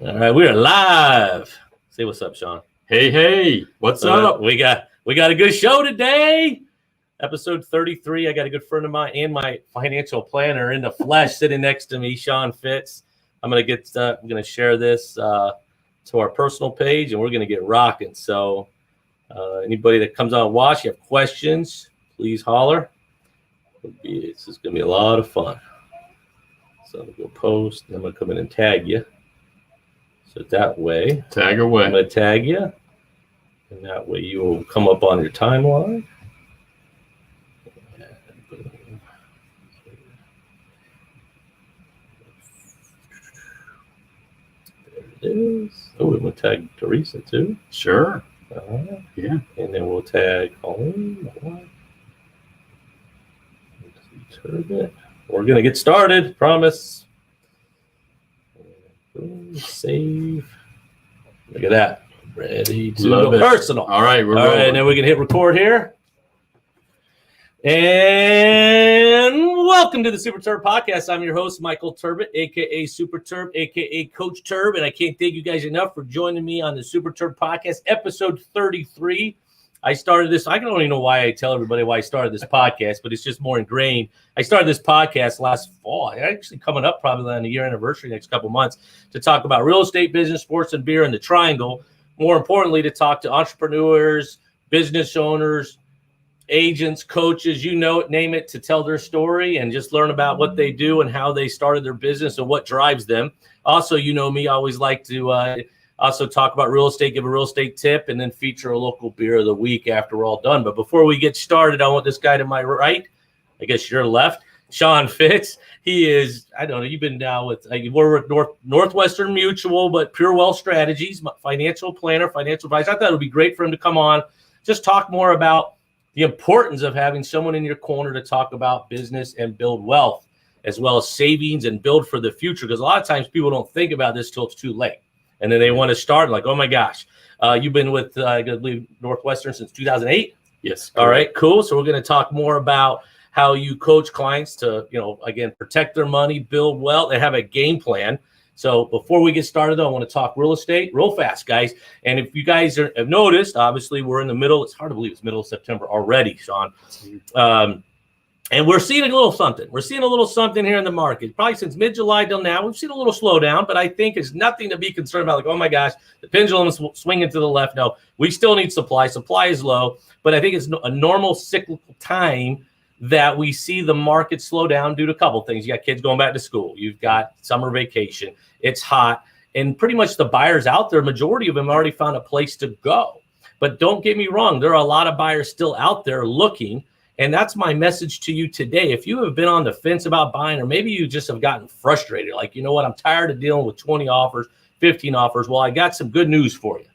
All right, we are live. Say what's up, Sean. Hey, what's up? We got a good show today. Episode 33. I got a good friend of mine and my financial planner in the flesh sitting next to me, Sean Fitz. I'm gonna share this to our personal page, and we're gonna get rocking. So, anybody that comes on and watch, you have questions, please holler. This is gonna be a lot of fun. So I'm gonna go post, and I'm gonna come in and tag you. So that way, tag away. I'm going to tag you, and that way you will come up on your timeline. There it is. Oh, we're going to tag Teresa too. Sure. Yeah. And then we'll tag home. Terb. We're going to get started. Promise. Save. Look at that. Ready to go personal. All right. All right. And then we can hit record here. And welcome to the Super Terb Podcast. I'm your host, Michael Turbot, a.k.a. Super Terb, a.k.a. Coach Terb. And I can't thank you guys enough for joining me on the Super Terb Podcast, episode 33. I started this. I don't even know why I tell everybody why I started this podcast, but it's just more ingrained. I started this podcast last fall. Actually coming up probably on the year anniversary next couple months to talk about real estate, business, sports, and beer in the triangle. More importantly, to talk to entrepreneurs, business owners, agents, coaches, you know it, name it, to tell their story and just learn about what they do and how they started their business and what drives them. Also, you know me, I always like to also talk about real estate, give a real estate tip, and then feature a local beer of the week after we're all done. But before we get started, I want this guy to my right, I guess your left, Sean Fitz. He is, I don't know, you've been down with, we're with Northwestern Mutual, but Pure Wealth Strategies, financial planner, financial advisor. I thought it would be great for him to come on, just talk more about the importance of having someone in your corner to talk about business and build wealth, as well as savings and build for the future. Because a lot of times people don't think about this till it's too late. And then they want to start like, oh my gosh, you've been with, I believe, Northwestern since 2008. Yes. Correct. All right, cool. So we're going to talk more about how you coach clients to, again, protect their money, build wealth, and have a game plan. So before we get started, though, I want to talk real estate real fast, guys. And if you guys have noticed, obviously we're in the middle. It's hard to believe it's middle of September already, Sean. And we're seeing a little something. We're seeing a little something here in the market. Probably since mid-July till now, we've seen a little slowdown, but I think it's nothing to be concerned about. Like, oh my gosh, the pendulum is swinging to the left. No, we still need supply. Supply is low, but I think it's a normal cyclical time that we see the market slow down due to a couple things. You got kids going back to school. You've got summer vacation. It's hot. And pretty much the buyers out there, majority of them already found a place to go. But don't get me wrong. There are a lot of buyers still out there looking. And that's my message to you today. If you have been on the fence about buying, or maybe you just have gotten frustrated, like, you know what, I'm tired of dealing with 20 offers, 15 offers. Well, I got some good news for you.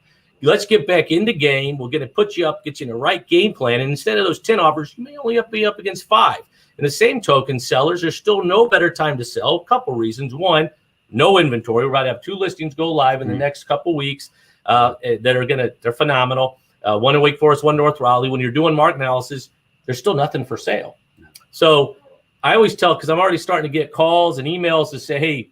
Let's get back in the game. We're going to put you up, get you in the right game plan. And instead of those 10 offers, you may only be up against 5. And the same token, sellers, there's still no better time to sell. A couple reasons. One, no inventory. We're about to have 2 listings go live in the next couple weeks they're phenomenal. One in Wake Forest, one North Raleigh. When you're doing market analysis, there's still nothing for sale. So I always tell, because I'm already starting to get calls and emails to say, hey,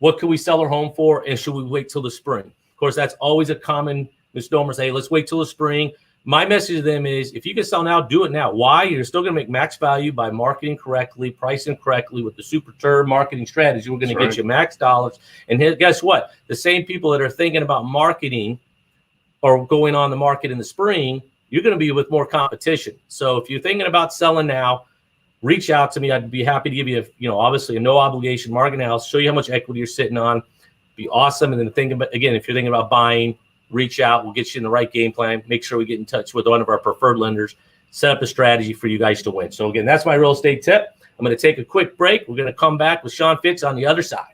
what can we sell our home for? And should we wait till the spring? Of course, that's always a common misnomer. Say, hey, let's wait till the spring. My message to them is, if you can sell now, do it now. Why? You're still going to make max value by marketing correctly, pricing correctly with the Super Terb marketing strategy. We're going to get you max dollars. And guess what? The same people that are thinking about marketing or going on the market in the spring, you're going to be with more competition. So if you're thinking about selling now, reach out to me. I'd be happy to give you, obviously a no obligation market analysis, show you how much equity you're sitting on. Be awesome. And then think about, again, if you're thinking about buying, reach out. We'll get you in the right game plan. Make sure we get in touch with one of our preferred lenders, set up a strategy for you guys to win. So again, that's my real estate tip. I'm going to take a quick break. We're going to come back with Sean Fitz on the other side.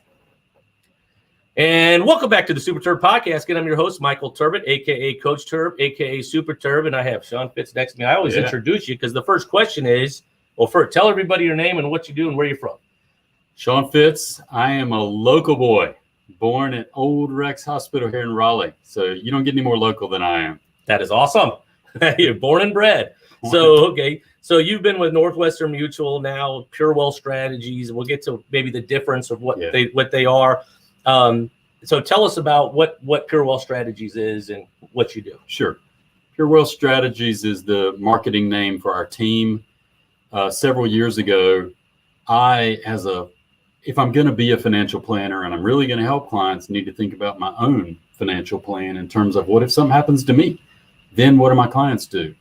And welcome back to the Super Terb Podcast. Again, I'm your host, Michael Turbot, a.k.a. Coach Terb, a.k.a. Super Terb, and I have Sean Fitz next to me. I always introduce you because the first question is, well, first, tell everybody your name and what you do and where you're from. Sean Fitz. I am a local boy, born at Old Rex Hospital here in Raleigh. So you don't get any more local than I am. That is awesome. You're born and bred. So, okay. So you've been with Northwestern Mutual now, Pure Wealth Strategies, and we'll get to maybe the difference of what they are. So tell us about what Pure Wealth Strategies is and what you do. Sure. Pure Wealth Strategies is the marketing name for our team. Several years ago, if I'm going to be a financial planner and I'm really going to help clients, need to think about my own financial plan in terms of what if something happens to me? Then what do my clients do?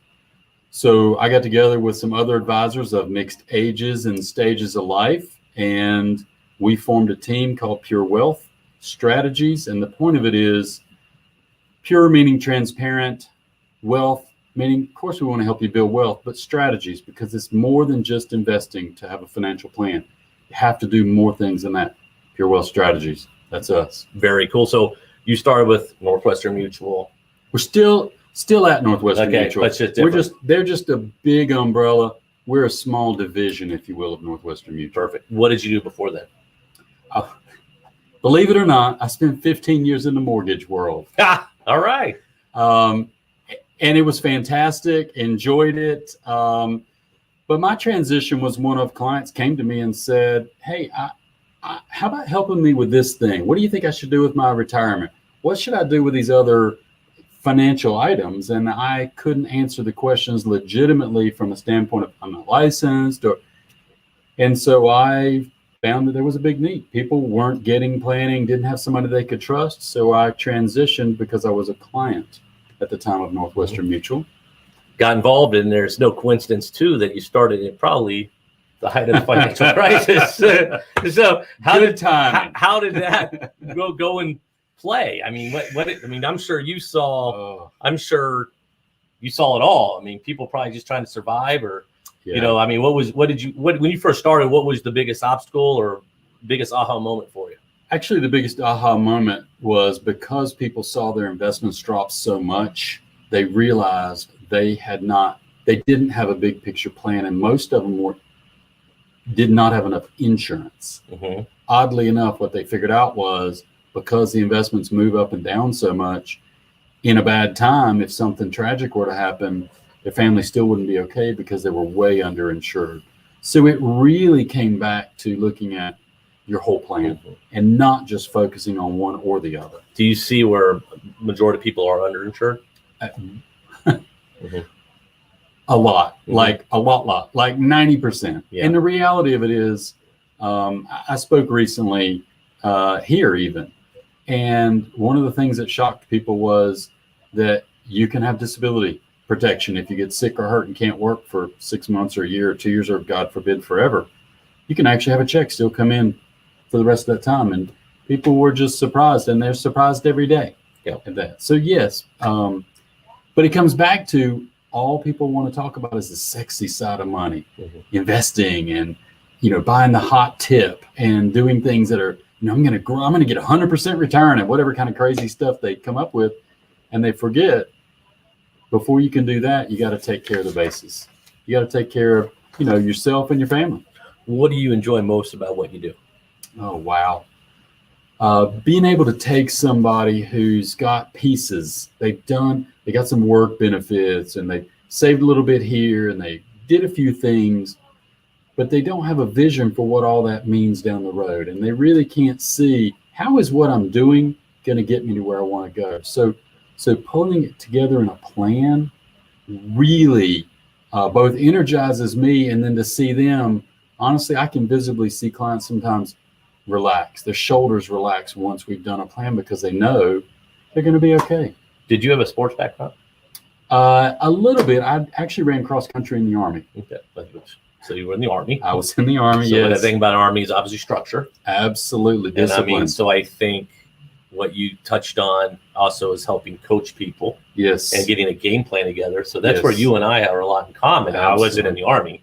So I got together with some other advisors of mixed ages and stages of life, and we formed a team called Pure Wealth Strategies. And the point of it is pure meaning transparent, wealth meaning, of course, we want to help you build wealth, but strategies, because it's more than just investing to have a financial plan. You have to do more things than that. Pure Wealth Strategies. That's us. Very cool. So you started with Northwestern Mutual. We're still at Northwestern Mutual. They're just a big umbrella. We're a small division, if you will, of Northwestern Mutual. Perfect. What did you do before that? Believe it or not, I spent 15 years in the mortgage world. All right. And it was fantastic. Enjoyed it. But my transition was one of clients came to me and said, hey, how about helping me with this thing? What do you think I should do with my retirement? What should I do with these other financial items? And I couldn't answer the questions legitimately from a standpoint of I'm not licensed. And so I found that there was a big need. People weren't getting planning, didn't have somebody they could trust. So I transitioned because I was a client at the time of Northwestern Mutual. Got involved, and there's no coincidence too that you started at probably the height of the financial crisis. So how did that go and play? I mean, I'm sure you saw. I'm sure you saw it all. I mean, people probably just trying to survive, or I mean, when you first started? What was the biggest obstacle or biggest aha moment for you? Actually, the biggest aha moment was because people saw their investments drop so much, they realized they didn't have a big picture plan, and most of them did not have enough insurance. Mm-hmm. Oddly enough, what they figured out was because the investments move up and down so much, in a bad time, if something tragic were to happen, their family still wouldn't be okay because they were way underinsured. So it really came back to looking at your whole plan and not just focusing on one or the other. Do you see where majority of people are underinsured? A lot, like 90%. Yeah. And the reality of it is, I spoke recently here even, and one of the things that shocked people was that you can have disability protection if you get sick or hurt and can't work for 6 months or a year or 2 years or God forbid forever. You can actually have a check still come in for the rest of that time, and people were just surprised, and they're surprised every day at that. So yes, but it comes back to all people want to talk about is the sexy side of money, investing and, buying the hot tip and doing things that are, I'm going to get 100% return and whatever kind of crazy stuff they come up with. And they forget before you can do that, you got to take care of the bases. You got to take care of, yourself and your family. What do you enjoy most about what you do? Oh, wow. Being able to take somebody who's got pieces, they got some work benefits and they saved a little bit here and they did a few things, but they don't have a vision for what all that means down the road. And they really can't see how is what I'm doing going to get me to where I want to go. So pulling it together in a plan really both energizes me, and then to see them, honestly, I can visibly see clients sometimes relax, their shoulders relax once we've done a plan because they know they're going to be okay. Did you have a sports background? A little bit. I actually ran cross country in the Army. Okay. So you were in the Army. I was in the Army, so yes. The thing about Army is obviously structure. Absolutely. Discipline. And I think what you touched on also is helping coach people. Yes. And getting a game plan together. So that's where you and I have a lot in common. Absolutely. I wasn't in the Army,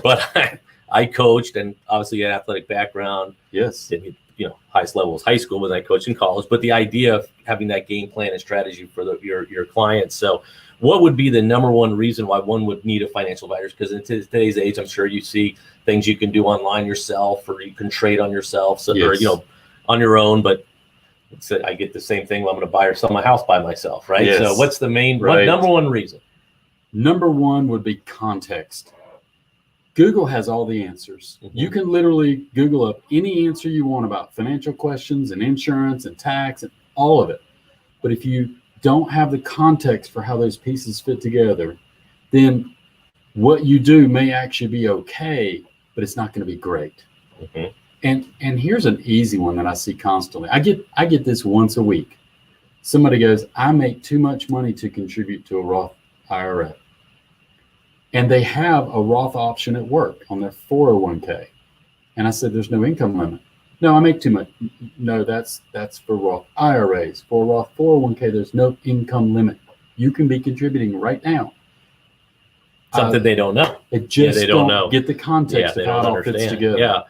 but I coached, and obviously an athletic background. Yes. Didn't get, highest level was high school, but I coached in college. But the idea of having that game plan and strategy for your clients. So what would be the number one reason why one would need a financial advisor? Because in today's age, I'm sure you see things you can do online yourself, or you can trade on yourself, so, or on your own. But I get the same thing when I'm going to buy or sell my house by myself, right? Yes. So what's the main number one reason? Number one would be context. Google has all the answers. Mhm. You can literally Google up any answer you want about financial questions and insurance and tax and all of it. But if you don't have the context for how those pieces fit together, then what you do may actually be okay, but it's not going to be great. Mhm. And here's an easy one that I see constantly. I get this once a week. Somebody goes, I make too much money to contribute to a Roth IRA. And they have a Roth option at work on their 401k. And I said, there's no income limit. No, I make too much. No, that's for Roth IRAs. For Roth 401k, there's no income limit. You can be contributing right now. Something they don't know. It just they don't know. Get the context of how it all fits together. Yeah.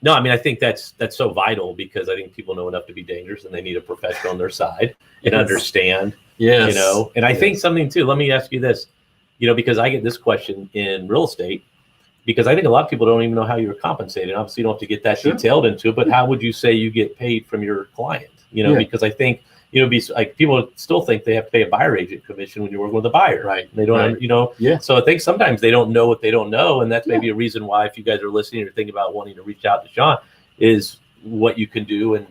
No, I mean, I think that's so vital, because I think people know enough to be dangerous, and they need a professional on their side and understand. Yes. You know, and I think something too. Let me ask you this. You know, because I get this question in real estate, because I think a lot of people don't even know how you're compensated. Obviously, you don't have to get that detailed into it, but how would you say you get paid from your client? You know, because I think, you know, be like, people still think they have to pay a buyer agent commission when you're working with a buyer, right? They don't, you know. Yeah. So I think sometimes they don't know what they don't know, and that's maybe a reason why, if you guys are listening or thinking about wanting to reach out to Sean, is what you can do and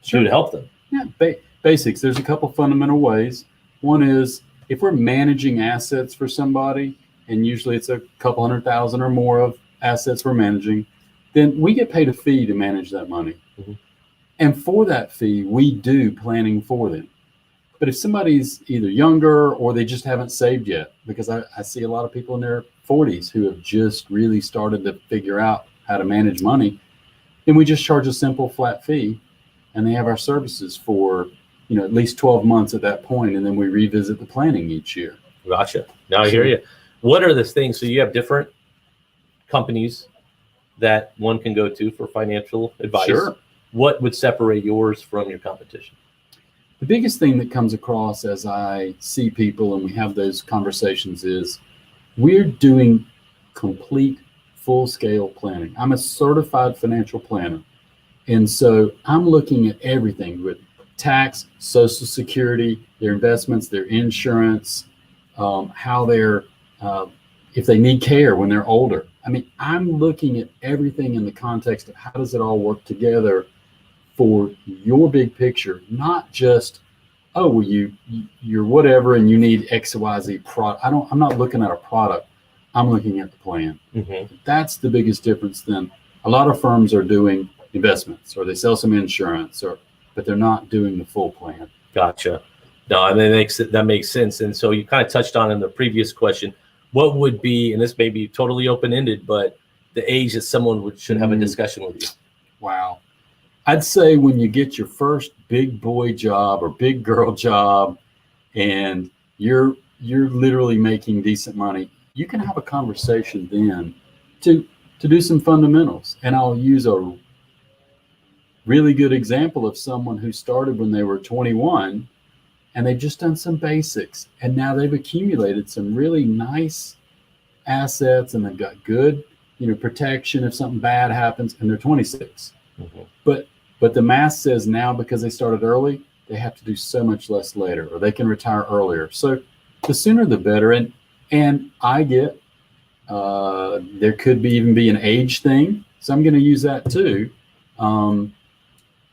do to help them. Yeah, basics. There's a couple fundamental ways. One is, if we're managing assets for somebody, and usually it's a couple $100,000 or more of assets we're managing, then we get paid a fee to manage that money. Mm-hmm. And for that fee, we do planning for them. But if somebody's either younger or they just haven't saved yet, because I see a lot of people in their 40s who have just really started to figure out how to manage money, then we just charge a simple flat fee, and they have our services for, you know, at least 12 months at that point, and then we revisit the planning each year. Gotcha. Now I hear you. What are the things? So you have different companies that one can go to for financial advice. Sure. What would separate yours from your competition? The biggest thing that comes across as I see people and we have those conversations is, we're doing complete full-scale planning. I'm a certified financial planner. And so I'm looking at everything with tax, Social Security, their investments, their insurance, how they're, if they need care when they're older. I mean, I'm looking at everything in the context of how does it all work together for your big picture, not just, oh, well, you're whatever and you need XYZ product. I'm not looking at a product. I'm looking at the plan. Mm-hmm. That's the biggest difference. Then a lot of firms are doing investments, or they sell some insurance, but they're not doing the full plan. Gotcha. No, I mean, that makes sense. And so you kind of touched on in the previous question, what would be, and this may be totally open-ended, but the age that someone should have a discussion with you? Wow. I'd say when you get your first big boy job or big girl job, and you're literally making decent money, you can have a conversation then to do some fundamentals. And I'll use a really good example of someone who started when they were 21, and they've just done some basics, and now they've accumulated some really nice assets, and they've got good, you know, protection if something bad happens, and they're 26. Mm-hmm. But the math says now, because they started early, they have to do so much less later, or they can retire earlier. So the sooner the better. And I get, there could even be an age thing. So I'm going to use that too.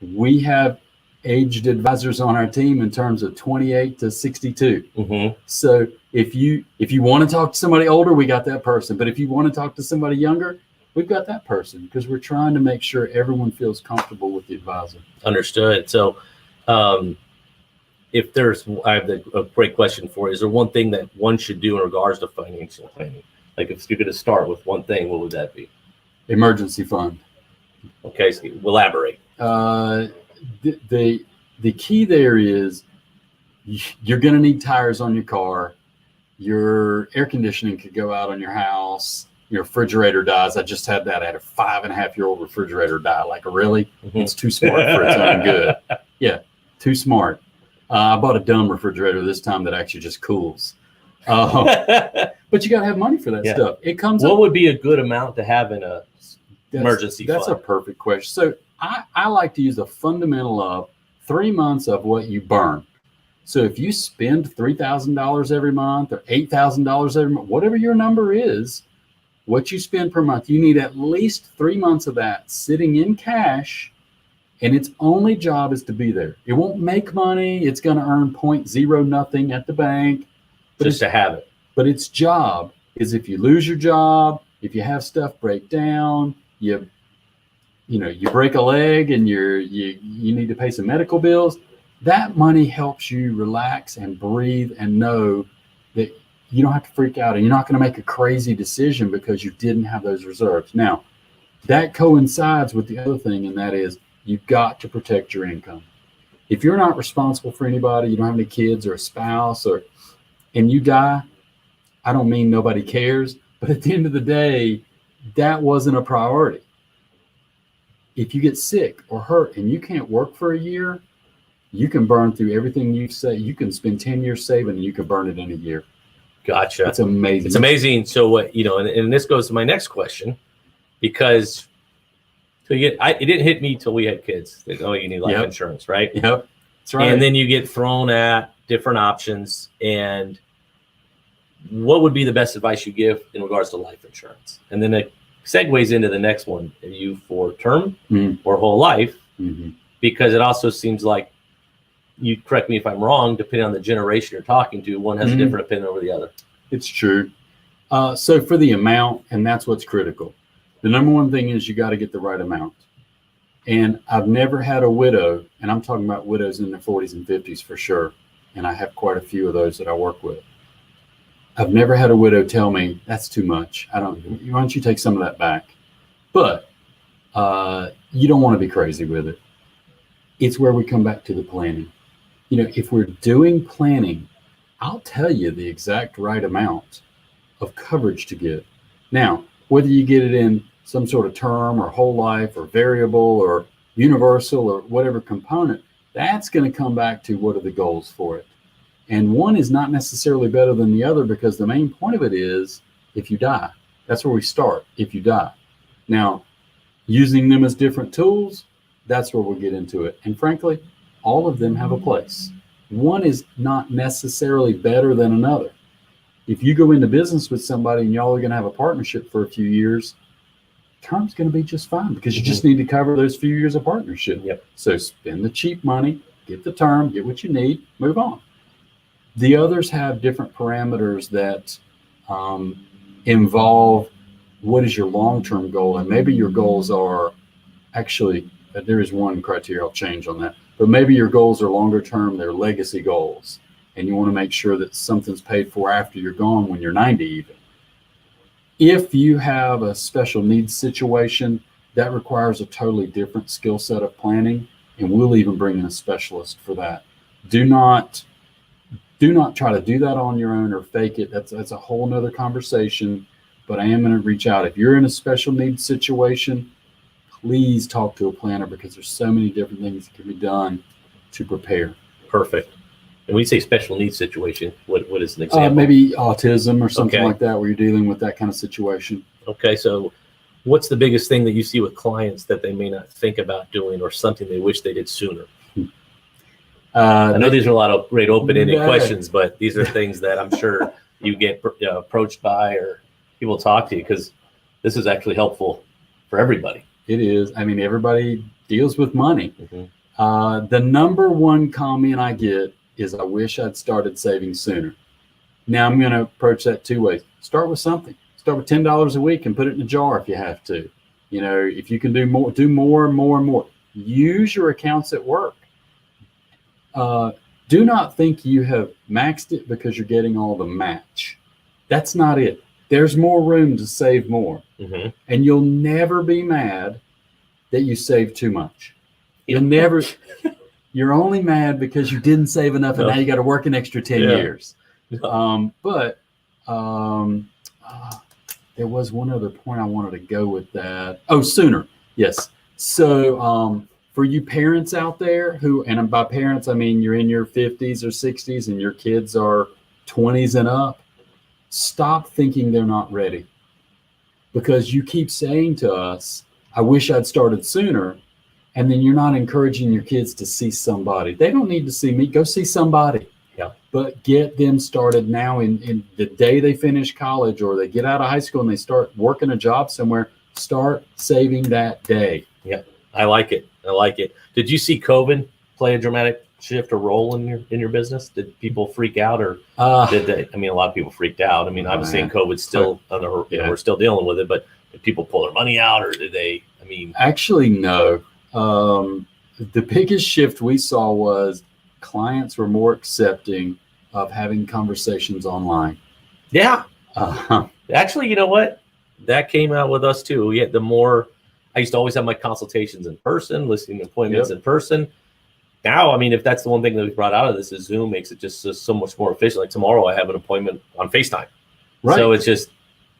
We have aged advisors on our team in terms of 28 to 62. Mm-hmm. So if you want to talk to somebody older, we got that person. But if you want to talk to somebody younger, we've got that person, because we're trying to make sure everyone feels comfortable with the advisor. Understood. So if there's, I have a great question for you. Is there one thing that one should do in regards to financial planning? Like, if you're going to start with one thing, what would that be? Emergency fund. Okay, so elaborate. The key there is, you're going to need tires on your car. Your air conditioning could go out on your house. Your refrigerator dies. I just had that. I had a 5.5-year-old refrigerator die. Like, really? Mm-hmm. It's too smart for its own good. Yeah, too smart. I bought a dumb refrigerator this time that actually just cools. But you got to have money for that stuff. It comes. What would be a good amount to have in a emergency fund? That's a perfect question. So I like to use the fundamental of 3 months of what you burn. So if you spend $3,000 every month or $8,000 every month, whatever your number is, what you spend per month, you need at least 3 months of that sitting in cash, and its only job is to be there. It won't make money. It's going to earn 0.0 nothing at the bank. But Just to have it. But its job is if you lose your job, if you have stuff break down, you break a leg and you need to pay some medical bills, that money helps you relax and breathe and know that you don't have to freak out and you're not going to make a crazy decision because you didn't have those reserves. Now, that coincides with the other thing, and that is you've got to protect your income. If you're not responsible for anybody, you don't have any kids or a spouse, and you die, I don't mean nobody cares, but at the end of the day, that wasn't a priority. If you get sick or hurt and you can't work for a year, you can burn through everything you say. You can spend 10 years saving and you can burn it in a year. Gotcha. It's amazing. It's amazing. So what, and this goes to my next question, because it didn't hit me till we had kids. That, you need life insurance, right? Yep. That's right. And then you get thrown at different options. And what would be the best advice you give in regards to life insurance? And then it segues into the next one. Are you for term or whole life? Mm-hmm. Because it also seems like, you correct me if I'm wrong, depending on the generation you're talking to, one has a different opinion over the other. It's true. So for the amount, and that's what's critical. The number one thing is you got to get the right amount. And I've never had a widow, and I'm talking about widows in their 40s and 50s for sure. And I have quite a few of those that I work with. I've never had a widow tell me, that's too much. Why don't you take some of that back? But you don't want to be crazy with it. It's where we come back to the planning. If we're doing planning, I'll tell you the exact right amount of coverage to get. Now, whether you get it in some sort of term or whole life or variable or universal or whatever component, that's going to come back to what are the goals for it. And one is not necessarily better than the other, because the main point of it is if you die. That's where we start, if you die. Now, using them as different tools, that's where we'll get into it. And frankly, all of them have a place. One is not necessarily better than another. If you go into business with somebody and y'all are going to have a partnership for a few years, term's going to be just fine, because you just need to cover those few years of partnership. Yep. So spend the cheap money, get the term, get what you need, move on. The others have different parameters that involve what is your long-term goal. And maybe your goals are actually, there is one criteria I'll change on that, but maybe your goals are longer term, they're legacy goals. And you want to make sure that something's paid for after you're gone, when you're 90 even. If you have a special needs situation, that requires a totally different skill set of planning, and we'll even bring in a specialist for that. Do not try to do that on your own or fake it. That's a whole nother conversation, but I am going to reach out. If you're in a special needs situation, please talk to a planner, because there's so many different things that can be done to prepare. Perfect. And when you say special needs situation, what is an example? Maybe autism or something like that, where you're dealing with that kind of situation. Okay, so what's the biggest thing that you see with clients that they may not think about doing, or something they wish they did sooner? I know these are a lot of great open-ended questions, but these are things that I'm sure you get approached by, or people talk to you, because this is actually helpful for everybody. It is. I mean, everybody deals with money. Mm-hmm. The number one comment I get is, I wish I'd started saving sooner. Now I'm going to approach that two ways. Start with something. Start with $10 a week and put it in a jar if you have to. If you can do more and more and more. Use your accounts at work. Do not think you have maxed it because you're getting all the match. That's not it. There's more room to save more. Mm-hmm. And you'll never be mad that you saved too much. You're only mad because you didn't save enough, and now you got to work an extra 10 years. But there was one other point I wanted to go with that. Oh, sooner. Yes. So for you parents out there and by parents, I mean you're in your 50s or 60s and your kids are 20s and up, stop thinking they're not ready. Because you keep saying to us, I wish I'd started sooner. And then you're not encouraging your kids to see somebody. They don't need to see me. Go see somebody. Yeah. but get them started now in the day they finish college or they get out of high school and they start working a job somewhere. Start saving that day. Yep. I like it. Did you see COVID play a dramatic shift or role in your business? Did people freak out or did they? I mean, a lot of people freaked out. I mean, obviously in COVID still, we're still dealing with it, but did people pull their money out or did they, I mean. Actually, no. The biggest shift we saw was clients were more accepting of having conversations online. Yeah. Actually, you know what? That came out with us too. I used to always have my consultations in person, listing appointments in person. Now, I mean, if that's the one thing that we brought out of this is Zoom makes it just so much more efficient. Like tomorrow I have an appointment on FaceTime. Right. So it's just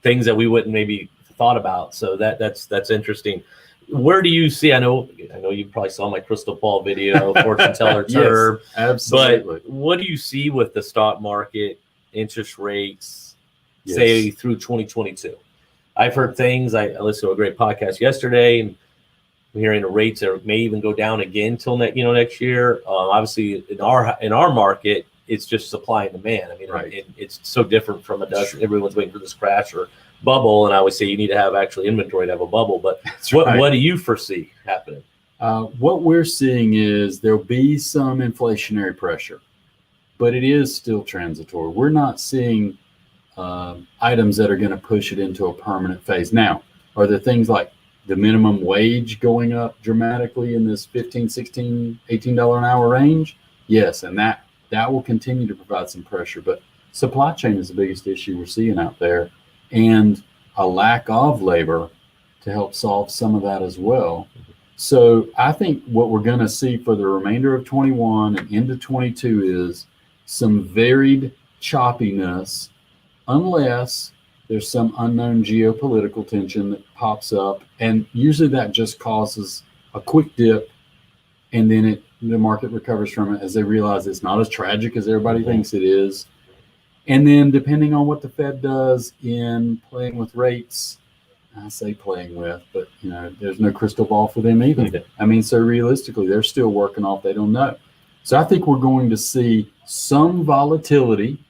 things that we wouldn't maybe thought about. So that's interesting. Where do you see, I know you probably saw my crystal ball video, fortune teller Terb. Yes, absolutely. But what do you see with the stock market, interest rates, say through 2022? I've heard things. I listened to a great podcast yesterday, and I'm hearing the rates may even go down again till next year. Obviously, in our market, it's just supply and demand. I mean, it's so different from everyone's waiting for this crash or bubble, and I would say you need to have actually inventory to have a bubble. But what do you foresee happening? What we're seeing is there'll be some inflationary pressure, but it is still transitory. We're not seeing items that are going to push it into a permanent phase. Now, are there things like the minimum wage going up dramatically in this $15, $16, $18 an hour range? Yes, and that will continue to provide some pressure. But supply chain is the biggest issue we're seeing out there, and a lack of labor to help solve some of that as well. So I think what we're going to see for the remainder of 21 and into 22 is some varied choppiness, unless there's some unknown geopolitical tension that pops up, and usually that just causes a quick dip, and then the market recovers from it as they realize it's not as tragic as everybody thinks it is. And then depending on what the Fed does in playing with rates, I say playing with, but there's no crystal ball for them either. I mean, so realistically, they're still working off they don't know. So I think we're going to see some volatility.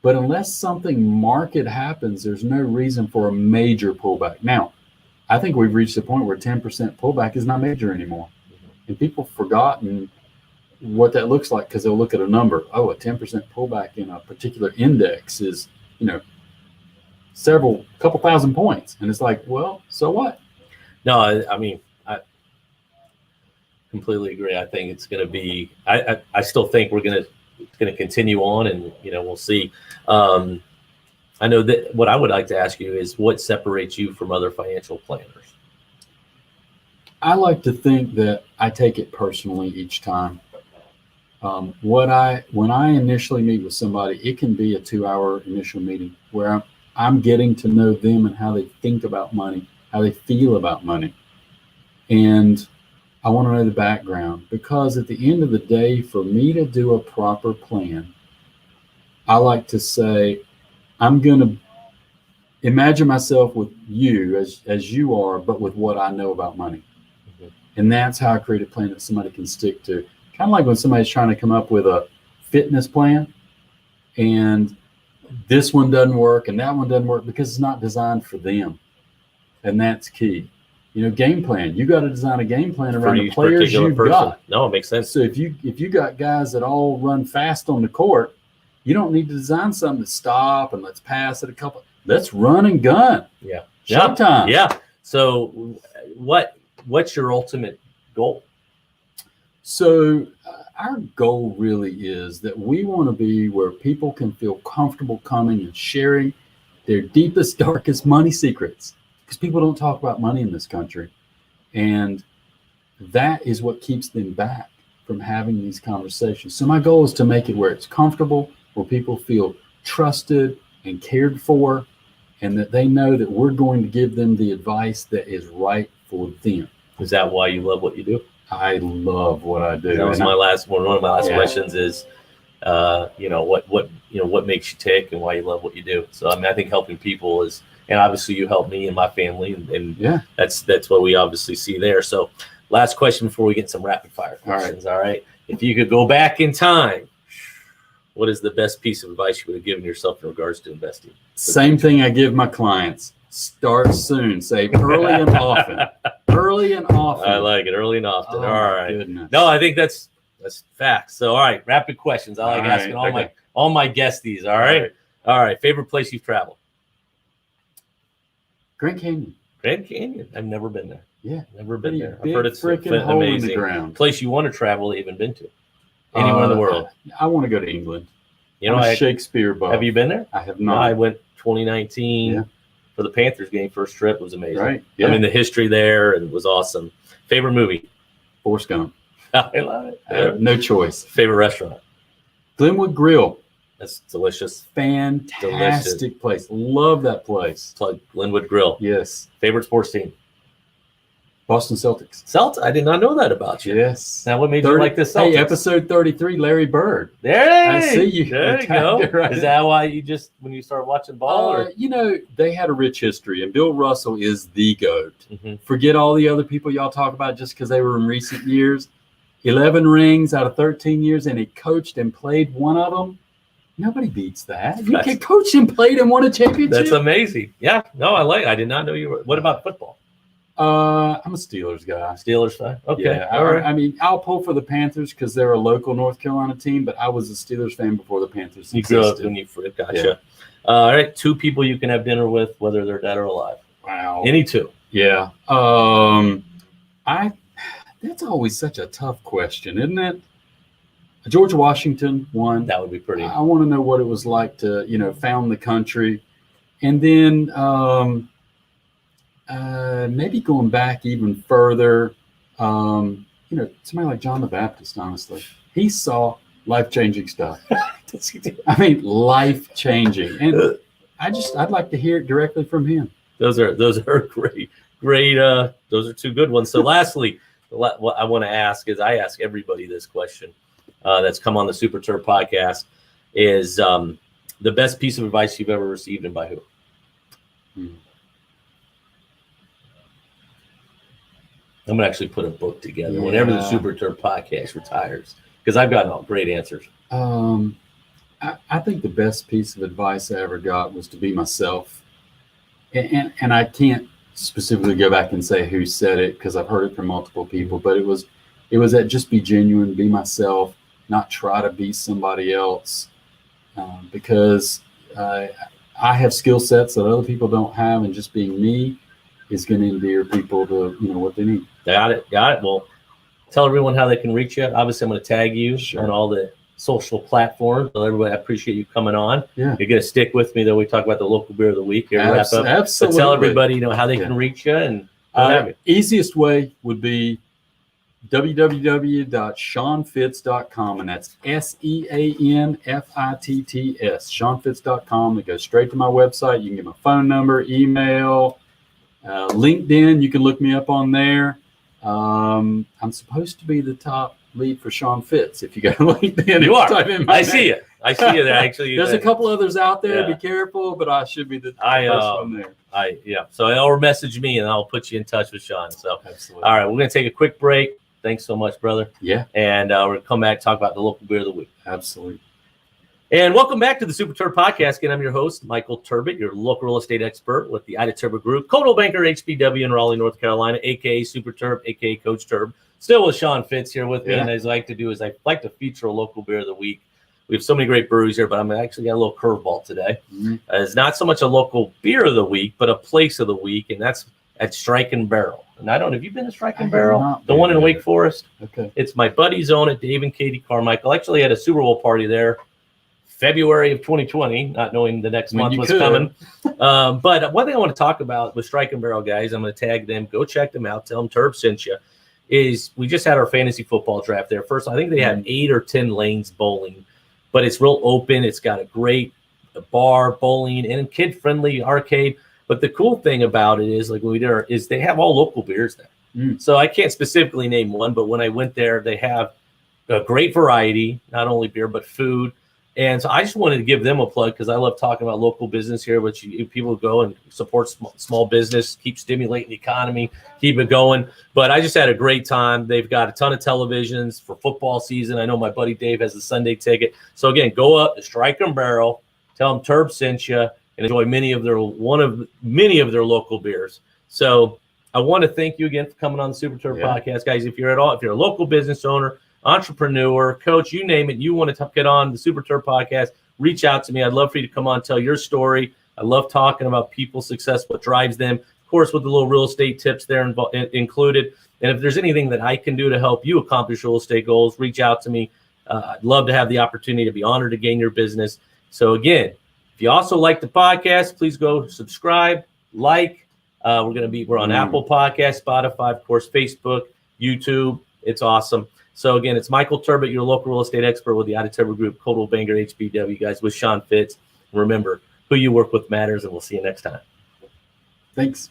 But unless something market happens, there's no reason for a major pullback. Now, I think we've reached a point where 10% pullback is not major anymore. And people have forgotten what that looks like because they'll look at a number. Oh, a 10% pullback in a particular index is, couple thousand points. And it's like, well, so what? No, I mean, I completely agree. I think it's going to be, I still think it's going to continue on, and we'll see. I know that what I would like to ask you is what separates you from other financial planners? I like to think that I take it personally each time. When I initially meet with somebody, it can be a 2-hour initial meeting where I'm getting to know them and how they think about money, how they feel about money. And I want to know the background, because at the end of the day, for me to do a proper plan, I like to say, I'm going to imagine myself with you as you are, but with what I know about money. And that's how I create a plan that somebody can stick to. Kind of like when somebody's trying to come up with a fitness plan, and this one doesn't work and that one doesn't work because it's not designed for them. And that's key. Game plan. You got to design a game plan around the players you've got. No, it makes sense. So if you got guys that all run fast on the court, you don't need to design something to stop and let's pass it a couple. Let's run and gun. Yeah. Showtime. Yeah. So what's your ultimate goal? So our goal really is that we want to be where people can feel comfortable coming and sharing their deepest, darkest money secrets, because people don't talk about money in this country. And that is what keeps them back from having these conversations. So my goal is to make it where it's comfortable, where people feel trusted and cared for, and that they know that we're going to give them the advice that is right for them. Is that why you love what you do? I love what I do. That was one of my last questions is, what makes you tick and why you love what you do. So, I mean, I think helping people is, and obviously you help me and my family, and that's what we obviously see there. So last question before we get some rapid fire questions. All right. If you could go back in time, what is the best piece of advice you would have given yourself in regards to investing? Same thing I give my clients. Start soon. Save early and often. Early and often. I like it. Early and often. Oh, all my right. goodness. No, I think that's facts. So, all right. Rapid questions. I like All asking right, all my guesties. All right. All right. Favorite place you've traveled? Grand Canyon. Grand Canyon. I've never been there. Yeah. Never been there. I've Big heard it's freaking hole in the amazing. ground. Place you want to travel that you haven't been to? Anywhere in the world? I want to go to England. You know, I'm a Shakespeare buff. have you been there? I have No, not. I went 2019 for the Panthers game. First trip was amazing. Right. Yeah. I mean, the history there and it was awesome. Favorite movie? Forrest Gump. I love it. I have no choice. Favorite restaurant? Glenwood Grill. That's delicious. Fantastic place. Love that place. It's like Glenwood Grill. Yes. Favorite sports team? Boston Celtics. Celtics? I did not know that about you. Yes. Now, what made you like the Celtics? Hey, episode 33, Larry Bird. There I see you. There you go. Right. Is that why you just, when you start watching ball? Or? You know, they had a rich history, and Bill Russell is the GOAT. Mm-hmm. Forget all the other people y'all talk about just because they were in recent years. 11 rings out of 13 years, and he coached and played one of them. Nobody beats that. You can coach and played and won a championship. That's amazing. Yeah. No, I did not know you were. What about football? I'm a Steelers guy. Steelers fan? Okay. Yeah, all right. I mean, I'll pull for the Panthers because they're a local North Carolina team, but I was a Steelers fan before the Panthers existed. You grew up when you gotcha. Yeah. All right. 2 people you can have dinner with, whether they're dead or alive. Wow. Any 2. Yeah. That's always such a tough question, isn't it? George Washington, one. That would be pretty. I want to know what it was like to, found the country. And then maybe going back even further, somebody like John the Baptist, honestly. He saw life-changing stuff. I mean, life-changing. And I'd like to hear it directly from him. Those are great. Those are 2 good ones. So lastly, what I want to ask is I ask everybody this question that's come on the Super Terb podcast is the best piece of advice you've ever received and by who? I'm going to actually put a book together whenever the Super Terb podcast retires because I've got all great answers. I think the best piece of advice I ever got was to be myself. And I can't specifically go back and say who said it because I've heard it from multiple people, but it was that just be genuine, be myself, not try to be somebody else, because I have skill sets that other people don't have, and just being me is going to endear people to what they need. Got it. Well, tell everyone how they can reach you. Obviously, I'm going to tag you on all the social platforms. So everybody, I appreciate you coming on. Yeah. You're going to stick with me, though. We talk about the local beer of the week here. Absolutely. So tell everybody, how they can reach you and easiest way would be www.seanfitz.com, and that's SEANFITTS, seanfitz.com. It goes straight to my website. You can get my phone number, email, LinkedIn. You can look me up on there. I'm supposed to be the top lead for Sean Fitz. If you go to LinkedIn, you are. I see you. I see you there. Actually, there's a couple others out there. Be careful, but I should be the first one there. So or message me and I'll put you in touch with Sean. So absolutely. All right, we're going to take a quick break. Thanks so much, brother. Yeah. And we're going to come back and talk about the local beer of the week. Absolutely. And welcome back to the Super Terb podcast. Again, I'm your host, Michael Turbot, your local real estate expert with the Untitled Group, Coldwell Banker HBW in Raleigh, North Carolina, a.k.a. Super Terb, a.k.a. Coach Terb. Still with Sean Fitz here with me. And as I like to do is I like to feature a local beer of the week. We have so many great breweries here, but I'm actually got a little curveball today. Mm-hmm. It's not so much a local beer of the week, but a place of the week, and that's at Strike and Barrel. And I don't know, have you been to Strike and Barrel? The one in Wake Forest? Okay. It's my buddy's own it, Dave and Katie Carmichael. Actually had a Super Bowl party there February of 2020, not knowing the next month was coming. But one thing I want to talk about with Strike and Barrel, guys, I'm going to tag them. Go check them out. Tell them Terb sent you. Is we just had our fantasy football draft there. First, I think they had 8 or 10 lanes bowling, but it's real open. It's got a great bar, bowling, and kid-friendly arcade. But the cool thing about it is, like when we did is they have all local beers there. So I can't specifically name one, but when I went there, they have a great variety, not only beer, but food. And so I just wanted to give them a plug because I love talking about local business here, which people go and support small business, keep stimulating the economy, keep it going. But I just had a great time. They've got a ton of televisions for football season. I know my buddy Dave has a Sunday ticket. So again, go up to Strike and Barrel, tell them Terb sent you, and enjoy many of their local beers. So I want to thank you again for coming on the Super Terb podcast, guys. If you're a local business owner, entrepreneur, coach, you name it, you want to get on the Super Terb podcast, reach out to me. I'd love for you to come on, tell your story. I love talking about people's success, what drives them, of course, with the little real estate tips there included. And if there's anything that I can do to help you accomplish real estate goals, reach out to me. I'd love to have the opportunity to be honored to gain your business. So again, if you also like the podcast, please go subscribe, like. We're on Apple Podcasts, Spotify, of course, Facebook, YouTube. It's awesome. So again, it's Michael Terb, your local real estate expert with the Terb Group, Coldwell Banker, HBW, guys, with Sean Fitz. Remember, who you work with matters, and we'll see you next time. Thanks.